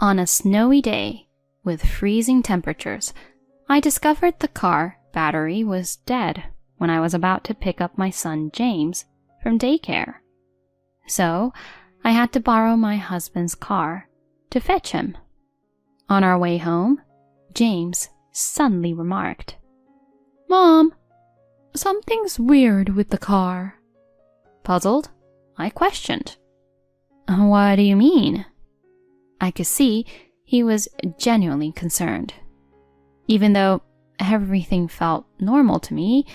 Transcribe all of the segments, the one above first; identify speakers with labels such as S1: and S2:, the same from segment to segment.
S1: On a snowy day with freezing temperatures, I discovered the car battery was dead when I was about to pick up my son James from daycare. So I had to borrow my husband's car to fetch him. On our way home, James suddenly remarked, "Mom, something's weird with the car." Puzzled, I questioned, "What do you mean?" I could see he was genuinely concerned. Even though everything felt normal to me,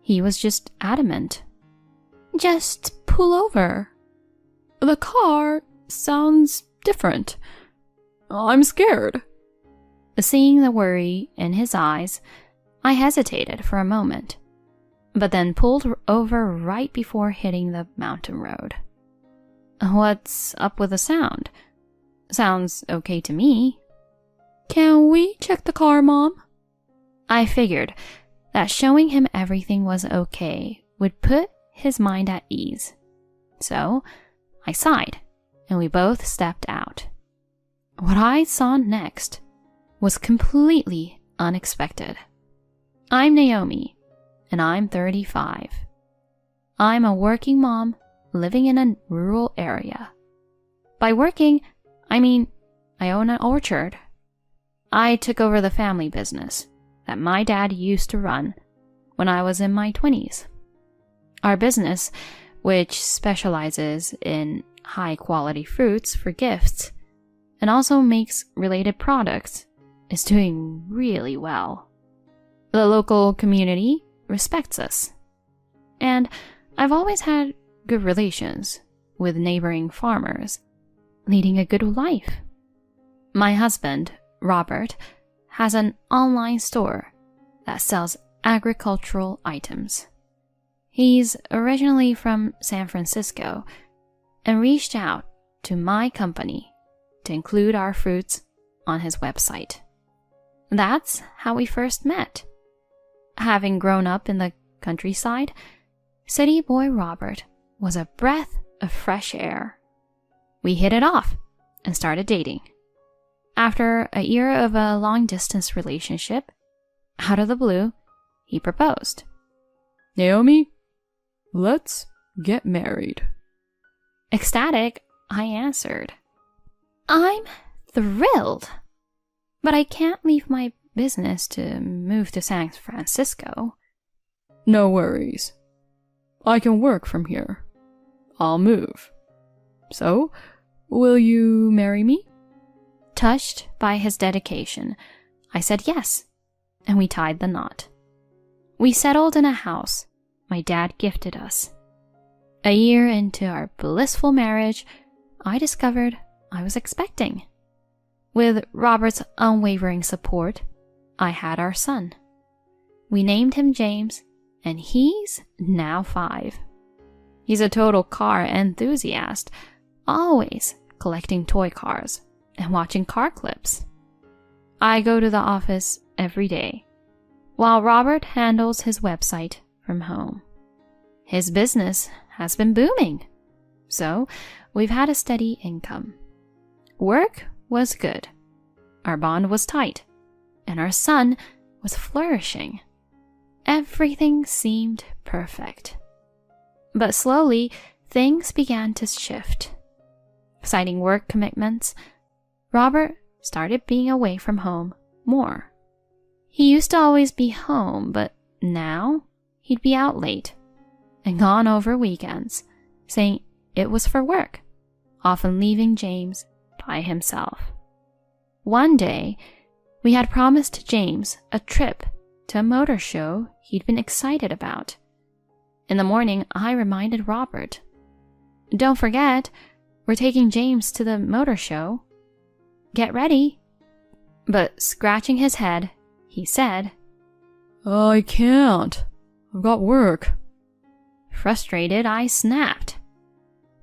S1: he was just adamant. "Just pull over. The car sounds different. I'm scared." Seeing the worry in his eyes, I hesitated for a moment, but then pulled over right before hitting the mountain road. "What's up with the sound? Sounds okay to me." "Can we check the car, Mom?" I figured that showing him everything was okay would put his mind at ease. So I sighed, and we both stepped out. What I saw next was completely unexpected. I'm Naomi, and I'm 35. I'm a working mom living in a rural area. By working, I mean I own an orchard. I took over the family business that my dad used to run when I was in my 20s. Our business, which specializes in high-quality fruits for gifts and also makes related products, is doing really well. The local community respects us, and I've always had good relations with neighboring farmers, leading a good life. My husband, Robert, has an online store that sells agricultural items. He's originally from San Francisco and reached out to my company to include our fruits on his website. That's how we first met. Having grown up in the countryside, city boy Robert was a breath of fresh air. We hit it off and started dating. After a year of a long-distance relationship, out of the blue, he proposed. "Naomi, let's get married." Ecstatic, I answered, "I'm thrilled, but I can't leave my business to move to San Francisco." "No worries. I can work from here. I'll move. So, will you marry me?" Touched by his dedication, I said yes, and we tied the knot. We settled in a house my dad gifted us. A year into our blissful marriage, I discovered I was expecting. With Robert's unwavering support, I had our son. We named him James, and he's now 5. He's a total car enthusiast, always collecting toy cars and watching car clips. I go to the office every day, while Robert handles his website from home. His business has been booming, so we've had a steady income. Work was good, our bond was tight, and our son was flourishing. Everything seemed perfect. But slowly, things began to shift. Citing work commitments, Robert started being away from home more. He used to always be home, but now he'd be out late and gone over weekends, saying it was for work, often leaving James by himself. One day, we had promised James a trip to a motor show he'd been excited about. In the morning, I reminded Robert, "Don't forget, we're taking James to the motor show. Get ready." But scratching his head, he said, "I can't. I've got work." Frustrated, I snapped,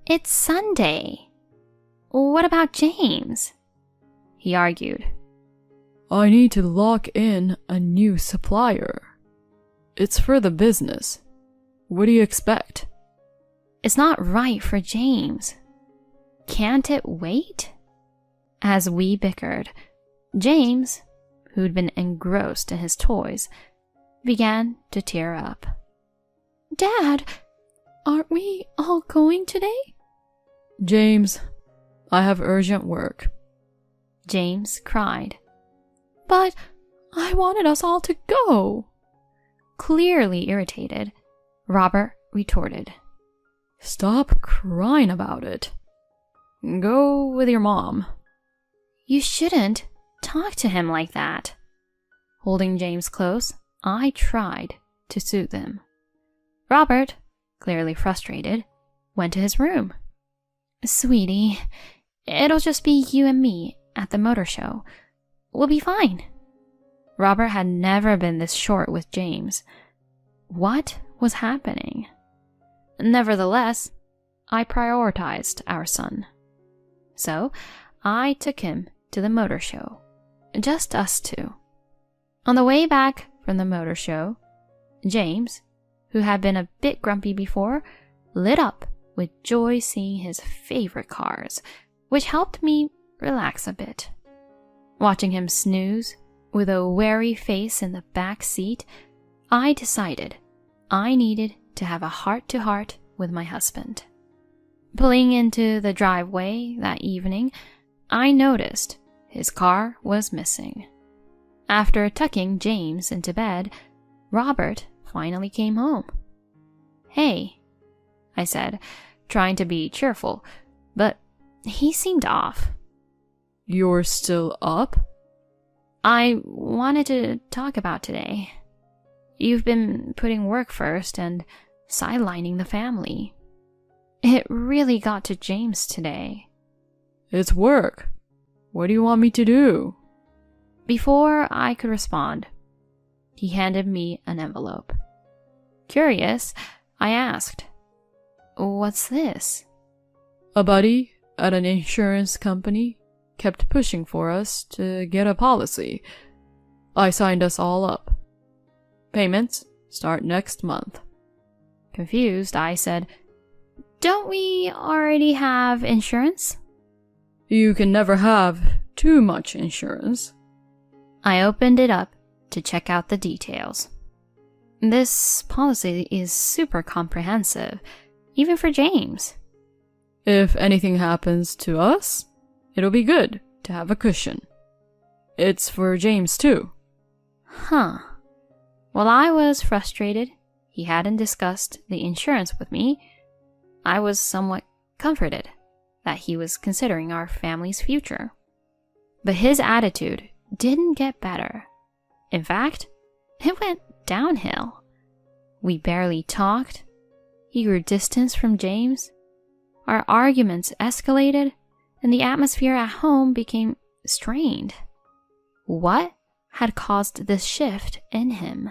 S1: "It's Sunday. What about James?" He argued, "I need to lock in a new supplier. It's for the business. What do you expect?" "It's not right for James. Can't it wait?" As we bickered, James, who'd been engrossed in his toys, began to tear up.
S2: Dad, aren't we all going today?
S3: James, I have urgent work.
S1: James cried.
S2: But I wanted us all to go.
S1: Clearly irritated, Robert retorted.
S3: Stop crying about it. Go with your mom.
S1: You shouldn't talk to him like that. Holding James close, I tried to soothe him. Robert, clearly frustrated, went to his room. Sweetie, it'll just be you and me at the motor show. We'll be fine. Robert had never been this short with James. What was happening? Nevertheless, I prioritized our son. So, I took him to the motor show. Just us two. On the way back from the motor show, James, who had been a bit grumpy before, lit up with joy seeing his favorite cars, which helped me relax a bit. Watching him snooze with a wary face in the back seat, I decided I needed to have a heart-to-heart with my husband. Pulling into the driveway that evening, I noticed his car was missing. After tucking James into bed, Robert finally came home. Hey, I said, trying to be cheerful, but he seemed off.
S3: You're still up?
S1: I wanted to talk about today. You've been putting work first and sidelining the family. It really got to James today.
S3: It's work. What do you want me to do?
S1: Before I could respond, he handed me an envelope. Curious, I asked, "What's this?"
S3: A buddy at an insurance company kept pushing for us to get a policy. I signed us all up. Payments start next month.
S1: Confused, I said, "Don't we already have insurance?"
S3: You can never have too much insurance.
S1: I opened it up to check out the details. This policy is super comprehensive, even for James.
S3: If anything happens to us, it'll be good to have a cushion. It's for James too.
S1: Huh. While I was frustrated he hadn't discussed the insurance with me, I was somewhat comforted that he was considering our family's future. But his attitude didn't get better. In fact, it went downhill. We barely talked. He grew distance from James. Our arguments escalated, and the atmosphere at home became strained. What had caused this shift in him?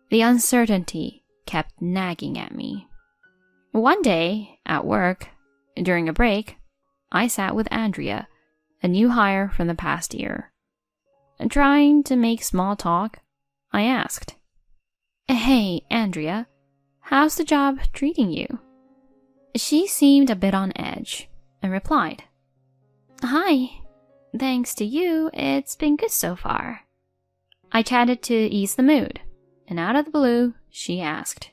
S1: The uncertainty kept nagging at me. One day, at work, during a break, I sat with Andrea, a new hire from the past year. And trying to make small talk, I asked, "Hey, Andrea, how's the job treating you?" She seemed a bit on edge and replied, "Hi, thanks to you, it's been good so far." I chatted to ease the mood, and out of the blue, she asked,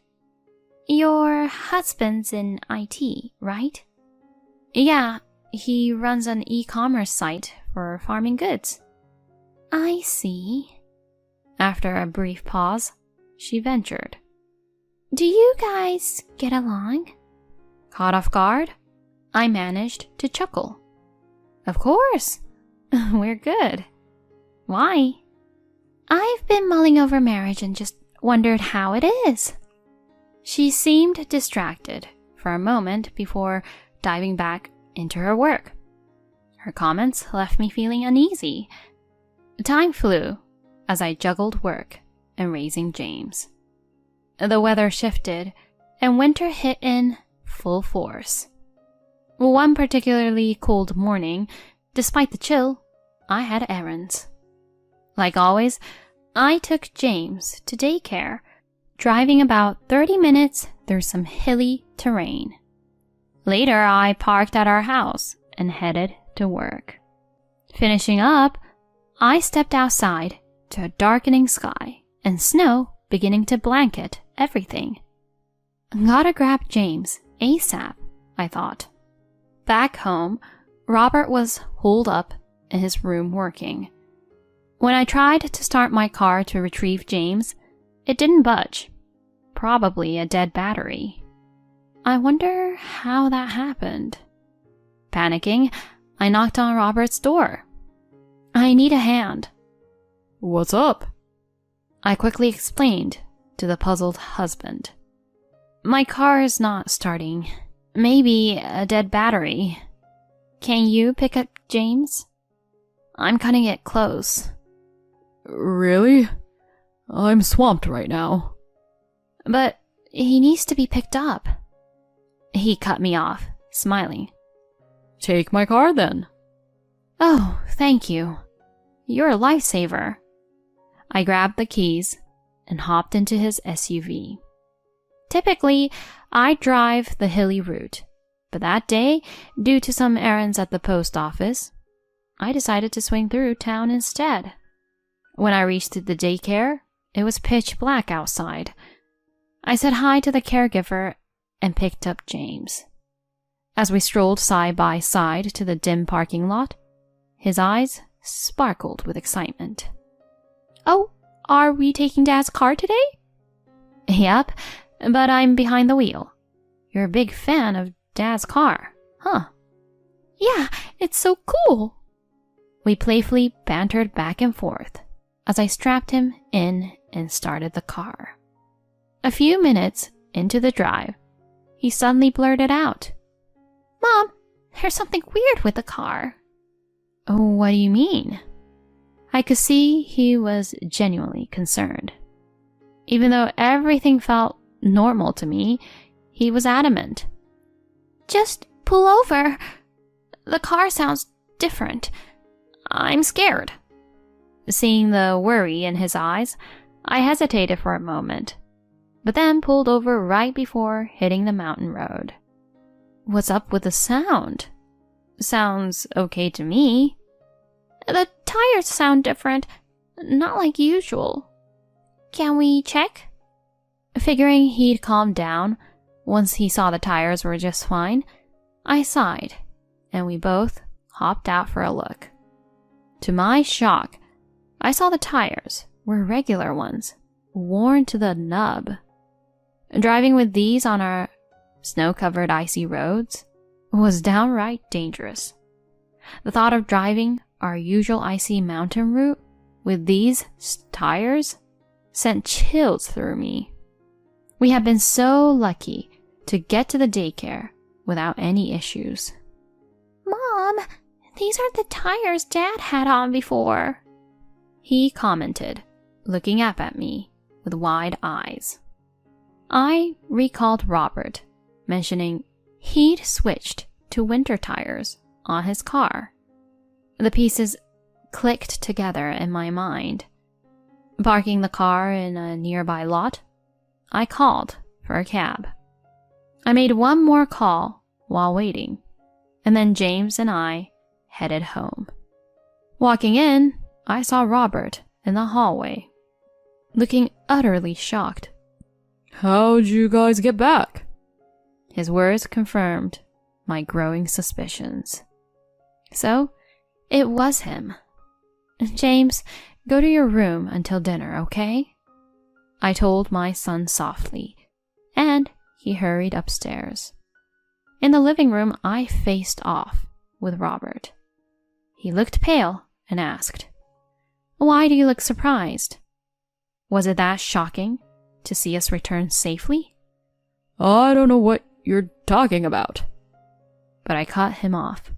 S1: "Your husband's in IT, right?" "Yeah, he runs an e-commerce site for farming goods." "I see." After a brief pause, she ventured, "Do you guys get along?" Caught off guard, I managed to chuckle. "Of course, we're good. Why?" "I've been mulling over marriage and just wondered how it is." She seemed distracted for a moment before diving back into her work. Her comments left me feeling uneasy. Time flew as I juggled work and raising James. The weather shifted and winter hit in full force. One particularly cold morning, despite the chill, I had errands. Like always, I took James to daycare, driving about 30 minutes through some hilly terrain. Later, I parked at our house and headed to work. Finishing up, I stepped outside to a darkening sky and snow beginning to blanket everything. Gotta grab James ASAP, I thought. Back home, Robert was holed up in his room working. When I tried to start my car to retrieve James, it didn't budge. Probably a dead battery. I wonder how that happened. Panicking, I knocked on Robert's door. I need a hand.
S3: What's up?
S1: I quickly explained to the puzzled husband. My car is not starting. Maybe a dead battery. Can you pick up James? I'm cutting it close.
S3: Really? I'm swamped right now.
S1: But he needs to be picked up. He cut me off, smiling.
S3: Take my car then.
S1: Oh, thank you. You're a lifesaver. I grabbed the keys and hopped into his SUV. Typically, I drive the hilly route, but that day, due to some errands at the post office, I decided to swing through town instead. When I reached the daycare, it was pitch black outside. I said hi to the caregiver and picked up James. As we strolled side by side to the dim parking lot, his eyes sparkled with excitement. Oh, are we taking Dad's car today? Yep, but I'm behind the wheel. You're a big fan of Dad's car, huh?
S2: Yeah, it's so cool.
S1: We playfully bantered back and forth as I strapped him in and started the car. A few minutes into the drive, he suddenly blurted out,
S2: Mom, there's something weird with the car.
S1: Oh, what do you mean? I could see he was genuinely concerned. Even though everything felt normal to me, he was adamant.
S2: Just pull over. The car sounds different. I'm scared.
S1: Seeing the worry in his eyes, I hesitated for a moment, but then pulled over right before hitting the mountain road. What's up with the sound? Sounds okay to me.
S2: The tires sound different, not like usual. Can we check?
S1: Figuring he'd calm down once he saw the tires were just fine, I sighed, and we both hopped out for a look. To my shock, I saw the tires were regular ones, worn to the nub. Driving with these on our snow-covered icy roads was downright dangerous. The thought of driving our usual icy mountain route with these tires sent chills through me. We had been so lucky to get to the daycare without any issues.
S2: Mom, these aren't the tires Dad had on before,
S1: he commented, looking up at me with wide eyes. I recalled Robert mentioning he'd switched to winter tires on his car. The pieces clicked together in my mind. Parking the car in a nearby lot, I called for a cab. I made one more call while waiting, and then James and I headed home. Walking in, I saw Robert in the hallway, looking utterly shocked.
S3: How'd you guys get back?
S1: His words confirmed my growing suspicions. So, it was him. James, go to your room until dinner, okay? I told my son softly, and he hurried upstairs. In the living room, I faced off with Robert. He looked pale and asked, "Why do you look surprised? Was it that shocking to see us return safely?"
S3: I don't know what you're talking about.
S1: But I cut him off.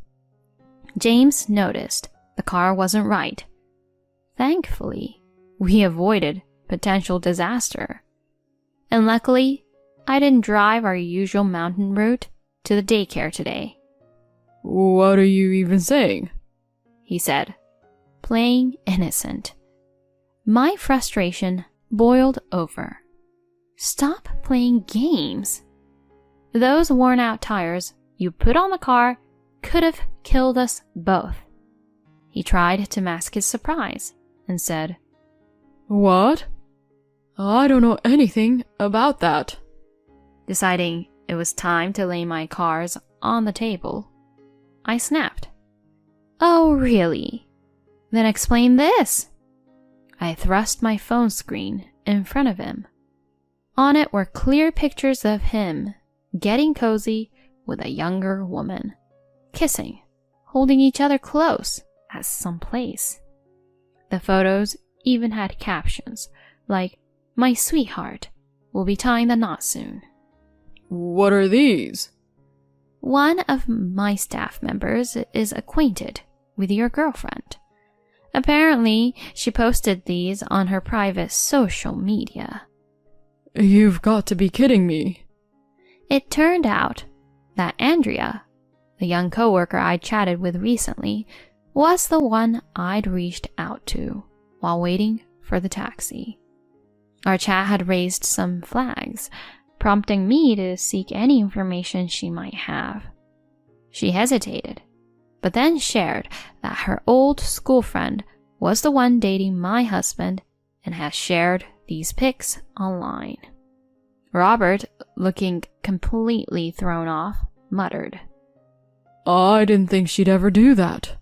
S1: James noticed the car wasn't right. Thankfully, we avoided potential disaster. And luckily, I didn't drive our usual mountain route to the daycare today.
S3: What are you even saying?
S1: He said, playing innocent. My frustration boiled over. Stop playing games. Those worn-out tires you put on the car could have killed us both. He tried to mask his surprise and said,
S3: What? I don't know anything about that.
S1: Deciding it was time to lay my cards on the table, I snapped. Oh, really? Then explain this. I thrust my phone screen in front of him. On it were clear pictures of him getting cozy with a younger woman, kissing, holding each other close at some place. The photos even had captions like, My sweetheart will be tying the knot soon.
S3: What are these?
S1: One of my staff members is acquainted with your girlfriend. Apparently, she posted these on her private social media.
S3: You've got to be kidding me.
S1: It turned out that Andrea, the young coworker I chatted with recently, was the one I'd reached out to while waiting for the taxi. Our chat had raised some flags, prompting me to seek any information she might have. She hesitated, but then shared that her old school friend was the one dating my husband and has shared these pics online. Robert, looking completely thrown off, muttered,
S3: I didn't think she'd ever do that.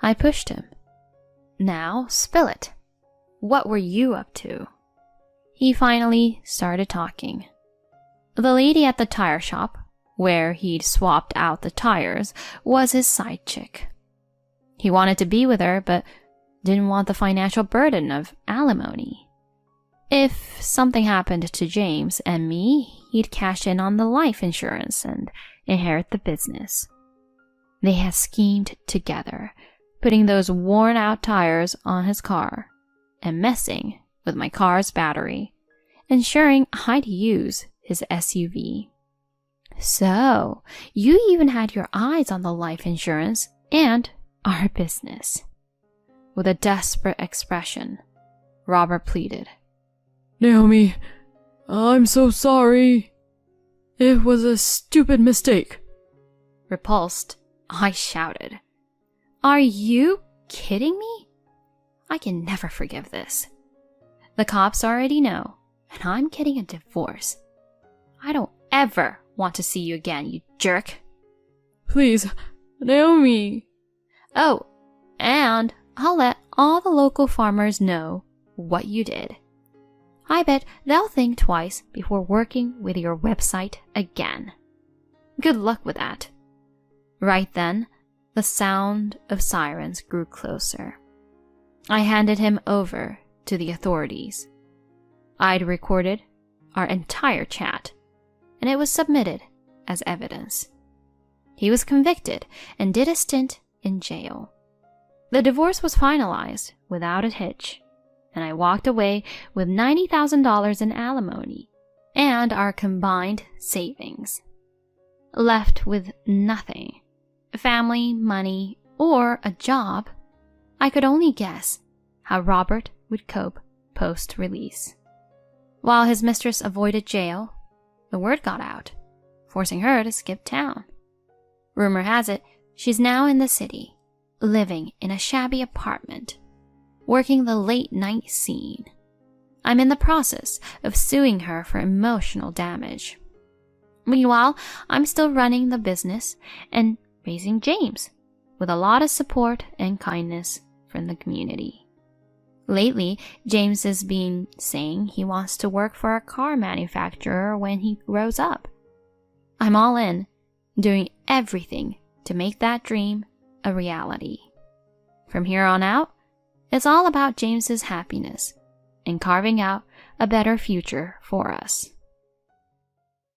S1: I pushed him. Now, spill it. What were you up to? He finally started talking. The lady at the tire shop, where he'd swapped out the tires, was his side chick. He wanted to be with her, but didn't want the financial burden of alimony. If something happened to James and me, he'd cash in on the life insurance and inherit the business. They had schemed together, putting those worn-out tires on his car and messing with my car's battery, ensuring I'd use his SUV. So, you even had your eyes on the life insurance and our business. With a desperate expression, Robert pleaded,
S3: Naomi, I'm so sorry. It was a stupid mistake.
S1: Repulsed, I shouted, Are you kidding me? I can never forgive this. The cops already know, and I'm getting a divorce. I don't ever want to see you again, you jerk.
S3: Please, Naomi.
S1: Oh, and I'll let all the local farmers know what you did. I bet they'll think twice before working with your website again. Good luck with that. Right then, the sound of sirens grew closer. I handed him over to the authorities. I'd recorded our entire chat, and it was submitted as evidence. He was convicted and did a stint in jail. The divorce was finalized without a hitch, and I walked away with $90,000 in alimony and our combined savings. Left with nothing, family, money, or a job, I could only guess how Robert would cope post-release. While his mistress avoided jail, the word got out, forcing her to skip town. Rumor has it she's now in the city, living in a shabby apartment, working the late-night scene. I'm in the process of suing her for emotional damage. Meanwhile, I'm still running the business and raising James, with a lot of support and kindness from the community. Lately, James has been saying he wants to work for a car manufacturer when he grows up. I'm all in, doing everything to make that dream a reality. From here on out, it's all about James's happiness and carving out a better future for us.